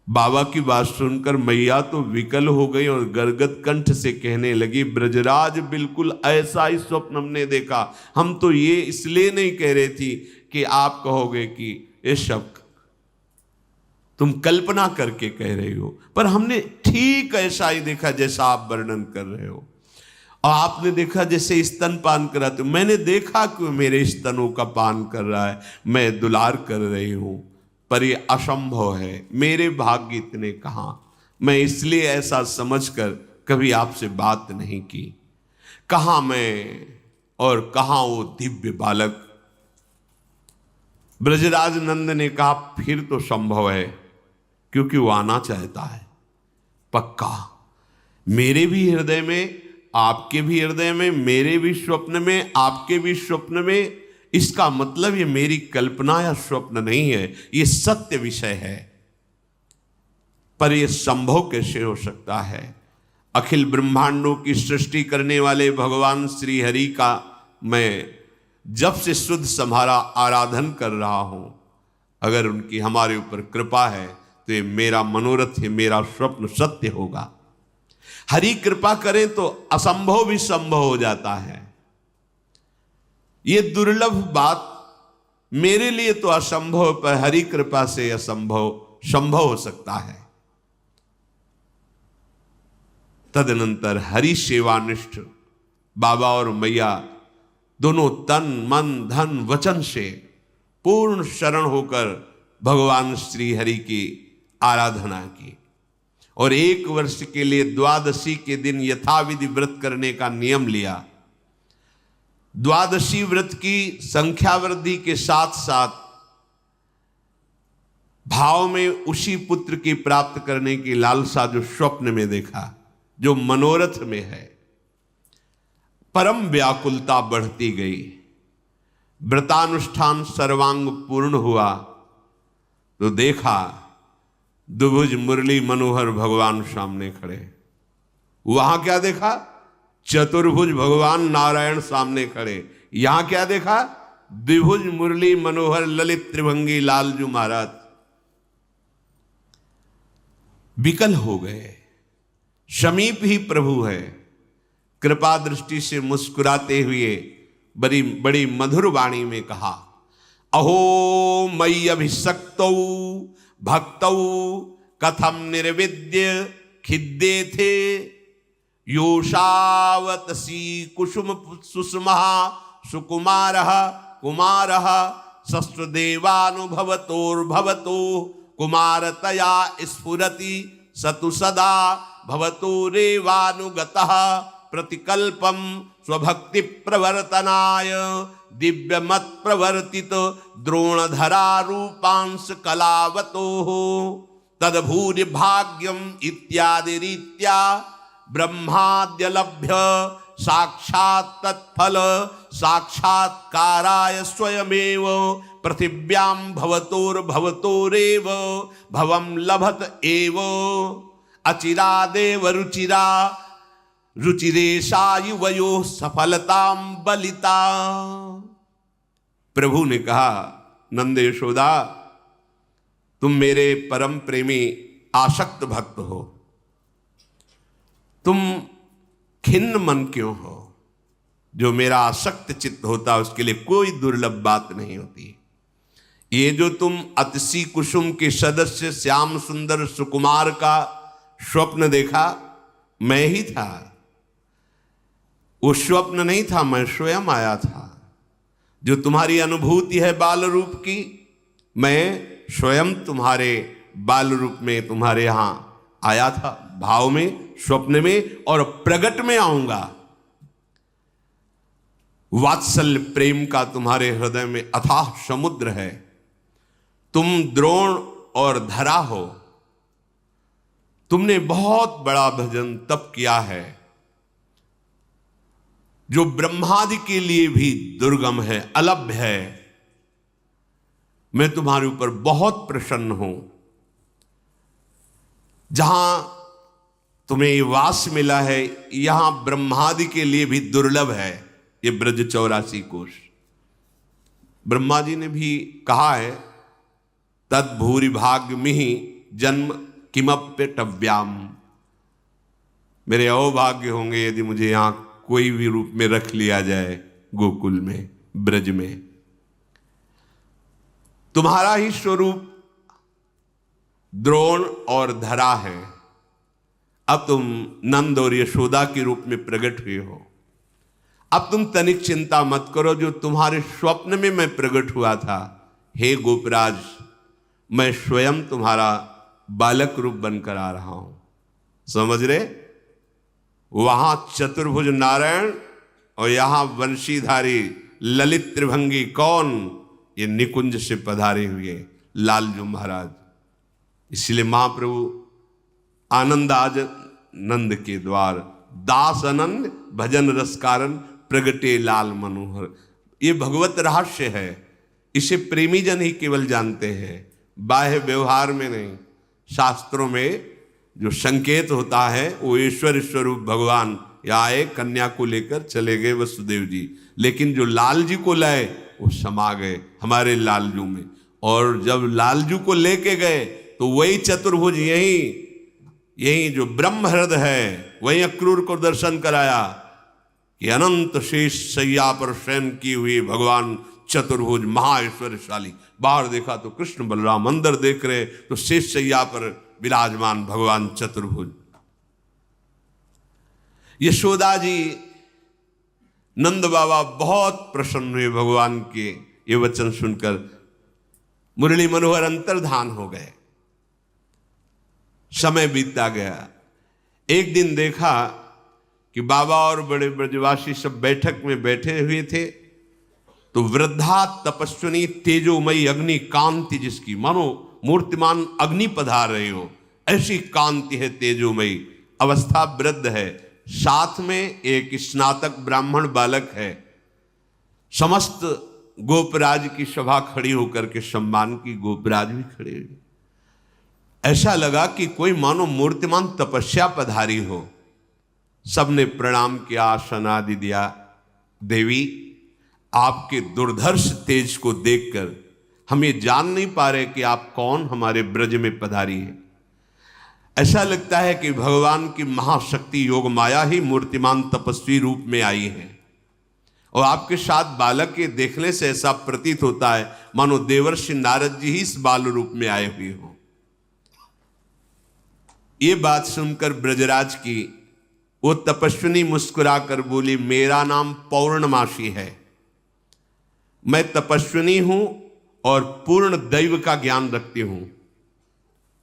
बाबा की बात सुनकर मैया तो विकल हो गई और गदगद कंठ से कहने लगी, ब्रजराज बिल्कुल ऐसा ही स्वप्न हमने देखा। हम तो ये इसलिए नहीं कह रहे थी कि आप कहोगे कि ये शब्द तुम कल्पना करके कह रहे हो, पर हमने ठीक ऐसा ही देखा जैसा आप वर्णन कर रहे हो। और आपने देखा जैसे स्तन पान कराते हो, मैंने देखा कि मेरे स्तनों का पान कर रहा है, मैं दुलार कर रही हूं, पर ये असंभव है, मेरे भाग्य इतने कहां। मैं इसलिए ऐसा समझकर कभी आपसे बात नहीं की। कहां मैं और कहां वो दिव्य बालक। ब्रजराज नंद ने कहा, फिर तो संभव है, क्योंकि वो आना चाहता है पक्का। मेरे भी हृदय में, आपके भी हृदय में, मेरे भी स्वप्न में, आपके भी स्वप्न में। इसका मतलब ये मेरी कल्पना या स्वप्न नहीं है, ये सत्य विषय है। पर यह संभव कैसे हो सकता है? अखिल ब्रह्मांडों की सृष्टि करने वाले भगवान श्री हरि का मैं जब से शुद्ध सम्हारा आराधन कर रहा हूं, अगर उनकी हमारे ऊपर कृपा है तो ये मेरा मनोरथ है, मेरा स्वप्न सत्य होगा। हरि कृपा करें तो असंभव भी संभव हो जाता है। ये दुर्लभ बात मेरे लिए तो असंभव, पर हरि कृपा से असंभव संभव हो सकता है। तदनंतर हरि सेवानिष्ठ बाबा और मैया दोनों तन मन धन वचन से पूर्ण शरण होकर भगवान श्री हरि की आराधना की, और 1 वर्ष के लिए द्वादशी के दिन यथाविधि व्रत करने का नियम लिया। द्वादशी व्रत की संख्या वृद्धि के साथ साथ भाव में उसी पुत्र की प्राप्त करने की लालसा जो स्वप्न में देखा, जो मनोरथ में है, परम व्याकुलता बढ़ती गई। व्रतानुष्ठान सर्वांग पूर्ण हुआ तो देखा द्विभुज मुरली मनोहर भगवान सामने खड़े। वहां क्या देखा? चतुर्भुज भगवान नारायण सामने खड़े। यहां क्या देखा? द्विभुज मुरली मनोहर ललित त्रिभंगी लालजू महाराज। विकल हो गए। समीप ही प्रभु है। कृपा दृष्टि से मुस्कुराते हुए बड़ी बड़ी मधुर वाणी में कहा, अहो मयि अभिषक्तौ भक्तौ कथम निर्विद्य खिद्ये थे योषावतसी कुसुम सुषमा सुकुमारः कुमारः सस्वदेवानुभवतोर्भवतो कुमारतया स्फुरति सतु सदा भवतो रेवानुगतः प्रतिकल्पम स्वभक्ति प्रवर्तनाय दिव्यमत प्रवर्तित द्रोणधरा रूपांश कलावतो तदभूरि भाग्यम इत्यादि रीत्या ब्रह्माद्यलभ्य साक्षात् तत्फल साक्षात्काराय स्वयमेव पृथिव्यां भवतोर्भवतोरेव भवं लभत एव अचिरादेव रुचिरा रुचिरेशा युवयो सफलतां बलिता। प्रभु ने कहा, नंद यशोदा, तुम मेरे परम प्रेमी आसक्त भक्त हो, तुम खिन्न मन क्यों हो? जो मेरा आसक्त चित्त होता है उसके लिए कोई दुर्लभ बात नहीं होती। ये जो तुम अतिशी कुसुम के सदस्य श्याम सुंदर सुकुमार का स्वप्न देखा, मैं ही था। वो स्वप्न नहीं था, मैं स्वयं आया था। जो तुम्हारी अनुभूति है बाल रूप की, मैं स्वयं तुम्हारे बाल रूप में तुम्हारे यहां आया था, भाव में, स्वप्न में, और प्रगट में आऊंगा। वात्सल्य प्रेम का तुम्हारे हृदय में अथाह समुद्र है। तुम द्रोण और धरा हो। तुमने बहुत बड़ा भजन तप किया है जो ब्रह्मादि के लिए भी दुर्गम है, अलभ्य है। मैं तुम्हारे ऊपर बहुत प्रसन्न हूं। जहां तुम्हें ये वास मिला है, यहां ब्रह्मादि के लिए भी दुर्लभ है। ये ब्रज 84 कोश। ब्रह्मा जी ने भी कहा है, तद भूरि भाग्य मिहि जन्म किमप्यटव्याम। मेरे अहोभाग्य होंगे यदि मुझे यहां कोई भी रूप में रख लिया जाए, गोकुल में, ब्रज में। तुम्हारा ही स्वरूप द्रोण और धरा है। अब तुम नंद और यशोदा के रूप में प्रकट हुए हो। अब तुम तनिक चिंता मत करो, जो तुम्हारे स्वप्न में मैं प्रकट हुआ था, हे गोपराज, मैं स्वयं तुम्हारा बालक रूप बनकर आ रहा हूं। समझ रहे? वहां चतुर्भुज नारायण और यहां वंशीधारी ललित त्रिभंगी कौन? ये निकुंज से पधारे हुए लालजू महाराज। इसलिए महाप्रभु आनंद आज नंद के द्वार, दास आनंद भजन रस कारण प्रगटे लाल मनोहर। ये भगवत रहस्य है। इसे प्रेमी जन ही केवल जानते हैं, बाह्य व्यवहार में नहीं। शास्त्रों में जो संकेत होता है वो ईश्वर स्वरूप भगवान यहाँ आए, कन्या को लेकर चले गए वसुदेव जी, लेकिन जो लाल जी को लाए वो समा गए हमारे लालजू में। और जब लालजू को लेके गए तो वही चतुर्भुज, यही जो ब्रह्म हृदय है, वही अक्रूर को दर्शन कराया कि अनंत शेष सैया पर शयन की हुई भगवान चतुर्भुज महाऐश्वर्यशाली। बाहर देखा तो कृष्ण बलराम, अंदर देख रहे तो शेष सैया पर विराजमान भगवान चतुर्भुज। यशोदा जी, नंद बाबा बहुत प्रसन्न हुए भगवान के ये वचन सुनकर, मुरली मनोहर अंतर्धान हो गए। समय बीतता गया। एक दिन देखा कि बाबा और बड़े ब्रजवासी सब बैठक में बैठे हुए थे, तो वृद्धा तपस्विनी तेजोमयी अग्नि कांति, जिसकी मानो मूर्तिमान अग्नि पधार रहे हो, ऐसी कांति है, तेजोमयी अवस्था, वृद्ध है। साथ में एक स्नातक ब्राह्मण बालक है। समस्त गोपराज की सभा खड़ी होकर के सम्मान की, गोपराज भी खड़े हुए। ऐसा लगा कि कोई मानो मूर्तिमान तपस्या पधारी हो। सबने प्रणाम किया, आसन आदि दिया। देवी, आपके दुर्धर्ष तेज को देखकर हम ये जान नहीं पा रहे कि आप कौन हमारे ब्रज में पधारी है। ऐसा लगता है कि भगवान की महाशक्ति योग माया ही मूर्तिमान तपस्वी रूप में आई है, और आपके साथ बालक के देखने से ऐसा प्रतीत होता है मानो देवर्षि नारद जी ही इस बाल रूप में आए हुए हो। ये बात सुनकर ब्रजराज की वो तपस्विनी मुस्कुराकर बोली, मेरा नाम पौर्णमासी है। मैं तपस्विनी हूं और पूर्ण दैव का ज्ञान रखती हूं।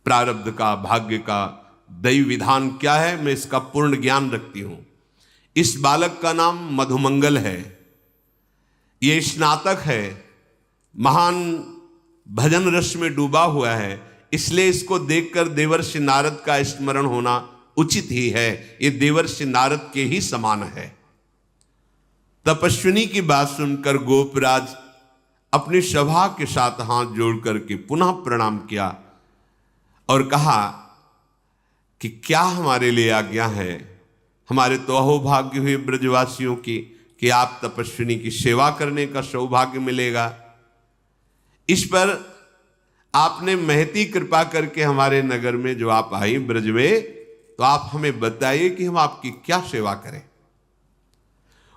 प्रारब्ध का, भाग्य का, दैव विधान क्या है, मैं इसका पूर्ण ज्ञान रखती हूं। इस बालक का नाम मधुमंगल है। ये स्नातक है, महान भजन रस में डूबा हुआ है, इसलिए इसको देखकर देवर्षि नारद का स्मरण होना उचित ही है। ये देवर्षि नारद के ही समान है। तपस्विनी की बात सुनकर गोपराज अपनी सभा के साथ हाथ जोड़ करके पुनः प्रणाम किया और कहा कि क्या हमारे लिए आज्ञा है। हमारे तो अहोभाग्य हुए ब्रजवासियों की कि आप तपस्विनी की सेवा करने का सौभाग्य मिलेगा। इस पर आपने महती कृपा करके हमारे नगर में जो आप आई ब्रज में, तो आप हमें बताइए कि हम आपकी क्या सेवा करें।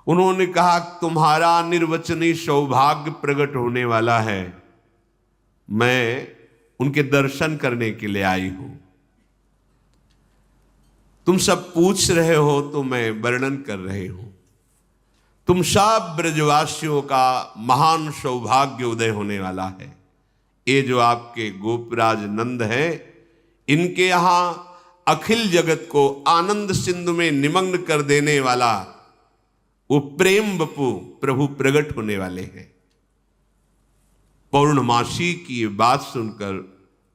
उन्होंने कहा तुम्हारा निर्वचनीय सौभाग्य प्रकट होने वाला है, मैं उनके दर्शन करने के लिए आई हूं। तुम सब पूछ रहे हो तो मैं वर्णन कर रही हूं। तुम सब ब्रजवासियों का महान सौभाग्य उदय होने वाला है। ये जो आपके गोपराज नंद है, इनके यहां अखिल जगत को आनंद सिंधु में निमग्न कर देने वाला वो प्रेम बपू प्रभु प्रकट होने वाले हैं। पौर्णमासी की ये बात सुनकर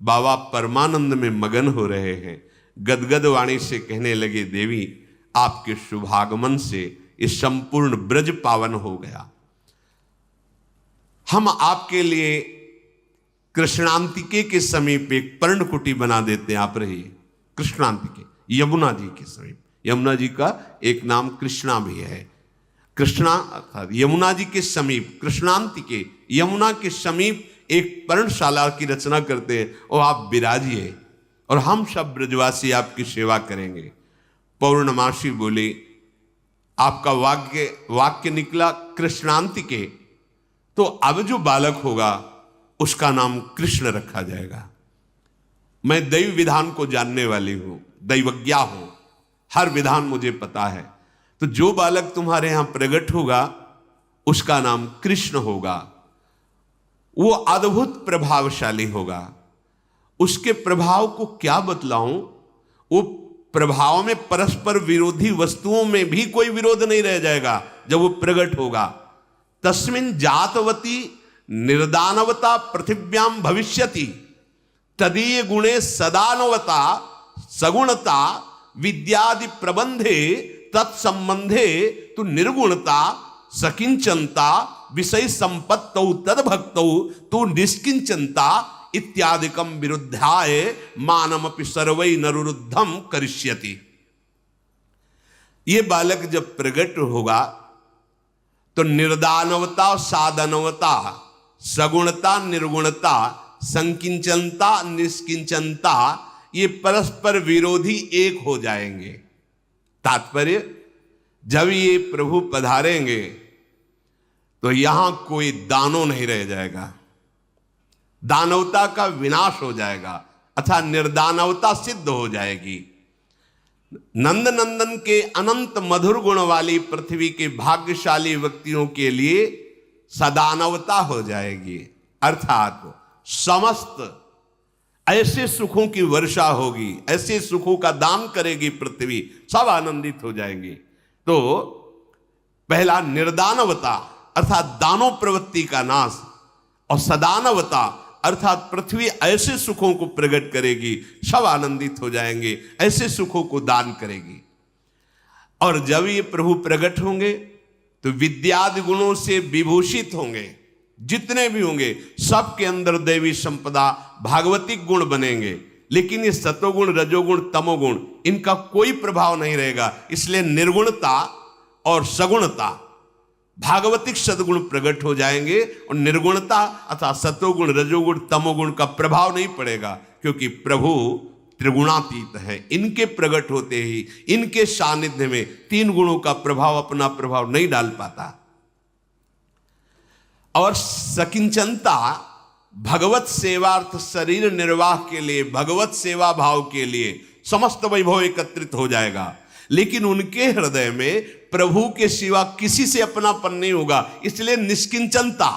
बाबा परमानंद में मगन हो रहे हैं। गदगद वाणी से कहने लगे, देवी आपके शुभागमन से इस संपूर्ण ब्रज पावन हो गया। हम आपके लिए कृष्णांतिके के समीप एक पर्णकुटी बना देते हैं, आप रहिए। कृष्णांतिके यमुना जी के समीप, यमुना जी का एक नाम कृष्णा भी है। कृष्णा अर्थात यमुना जी के समीप, कृष्णांतिके यमुना के समीप एक पर्णशाला की रचना करते हैं और आप विराजिए और हम सब ब्रजवासी आपकी सेवा करेंगे। पौर्णमासी बोले, आपका वाक्य निकला कृष्णांतिके, तो अब जो बालक होगा उसका नाम कृष्ण रखा जाएगा। मैं दैव विधान को जानने वाली हूं, दैवज्ञा हूं, हर विधान मुझे पता है। तो जो बालक तुम्हारे यहां प्रकट होगा उसका नाम कृष्ण होगा। वो अद्भुत प्रभावशाली होगा। उसके प्रभाव को क्या बतलाऊं, वो प्रभाव में परस्पर विरोधी वस्तुओं में भी कोई विरोध नहीं रह जाएगा जब वो प्रकट होगा। तस्मिन् जातवती निर्दानवता पृथिव्याम भविष्यति तदीय गुणे सदानवता सगुणता विद्यादि प्रबंधे तत्संबंधे तु निर्गुणता सकिंचनता विषय संपत्तौ तद्भक्तौ तु निष्किंचनता इत्यादिकम विरुद्धाय मानमपि सर्वै नरुरुद्धम करिष्यति। ये बालक जब प्रकट होगा तो निर्दानवता साधनवता सगुणता निर्गुणता संकिंचनता निष्किंचनता ये परस्पर विरोधी एक हो जाएंगे। तात्पर्य, जब ये प्रभु पधारेंगे तो यहां कोई दानव नहीं रह जाएगा, दानवता का विनाश हो जाएगा अथवा निर्दानवता सिद्ध हो जाएगी। नंद नंदन के अनंत मधुर गुण वाली पृथ्वी के भाग्यशाली व्यक्तियों के लिए सदानवता हो जाएगी, अर्थात समस्त ऐसे सुखों की वर्षा होगी, ऐसे सुखों का दान करेगी पृथ्वी, सब आनंदित हो जाएंगे। तो पहला निर्दानवता अर्थात दानव प्रवृत्ति का नाश, और सदानवता अर्थात पृथ्वी ऐसे सुखों को प्रकट करेगी, सब आनंदित हो जाएंगे, ऐसे सुखों को दान करेगी। और जब ये प्रभु प्रकट होंगे तो विद्यादि गुणों से विभूषित होंगे, जितने भी होंगे सबके अंदर दैवी संपदा भागवतिक गुण बनेंगे। लेकिन ये सतोगुण रजोगुण तमोगुण इनका कोई प्रभाव नहीं रहेगा, इसलिए निर्गुणता और सगुणता भागवतिक सदगुण प्रकट हो जाएंगे और निर्गुणता अथवा सतोगुण रजोगुण तमोगुण का प्रभाव नहीं पड़ेगा, क्योंकि प्रभु त्रिगुणातीत है। इनके प्रकट होते ही इनके सानिध्य में तीन गुणों का प्रभाव अपना प्रभाव नहीं डाल पाता। और सकिंचनता भगवत सेवार्थ शरीर निर्वाह के लिए, भगवत सेवा भाव के लिए समस्त वैभव एकत्रित हो जाएगा, लेकिन उनके हृदय में प्रभु के सिवा किसी से अपनापन नहीं होगा, इसलिए निष्किंचनता,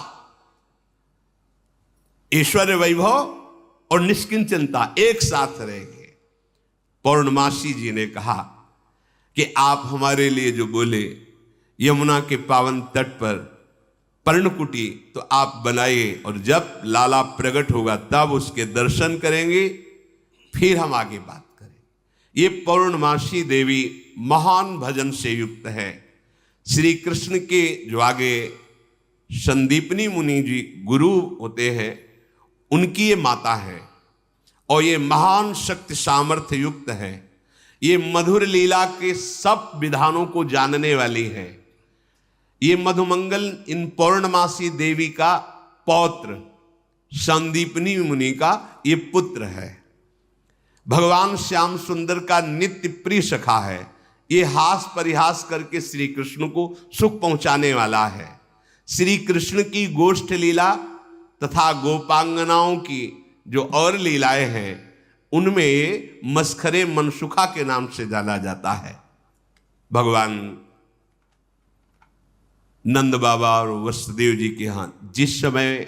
ऐश्वर्य वैभव और निष्किंचनता एक साथ रहेंगे। पौर्णमासी जी ने कहा कि आप हमारे लिए जो बोले यमुना के पावन तट पर पर्णकुटी तो आप बनाइए, और जब लाला प्रकट होगा तब उसके दर्शन करेंगे, फिर हम आगे बात करेंगे। ये पौर्णमासी देवी महान भजन से युक्त है। श्री कृष्ण के जो आगे संदीपनी मुनि जी गुरु होते हैं, उनकी ये माता है और ये महान शक्ति सामर्थ्य युक्त है। ये मधुर लीला के सब विधानों को जानने वाली है। ये मधुमंगल इन पौर्णमासी देवी का पौत्र, संदीपनी मुनि का ये पुत्र है। भगवान श्याम सुंदर का नित्य प्रिय सखा है। ये हास परिहास करके श्री कृष्ण को सुख पहुंचाने वाला है। श्री कृष्ण की गोष्ठ लीला तथा गोपांगनाओं की जो और लीलाएं हैं उनमें मस्खरे मनसुखा के नाम से जाना जाता है। भगवान नंद बाबा और वसुदेव जी के यहाँ जिस समय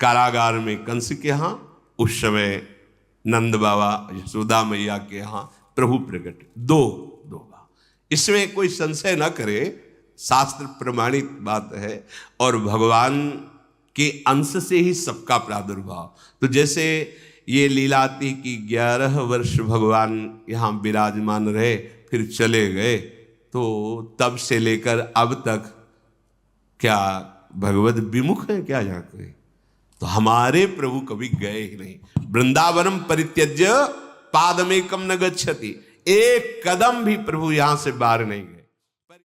कारागार में कंस के यहाँ, उस समय नंद बाबा यशोदा मैया के यहाँ प्रभु प्रकट दो बार। इसमें कोई संशय न करे, शास्त्र प्रमाणित बात है। और भगवान के अंश से ही सबका प्रादुर्भाव। तो जैसे ये लीला आती कि 11 वर्ष भगवान यहाँ विराजमान रहे, फिर चले गए, तो तब से लेकर अब तक क्या भगवत विमुख है क्या यहाँ कोई? तो हमारे प्रभु कभी गए ही नहीं। वृंदावनम परित्यज्य पादमेकम न गच्छति, एक कदम भी प्रभु यहां से बाहर नहीं गए।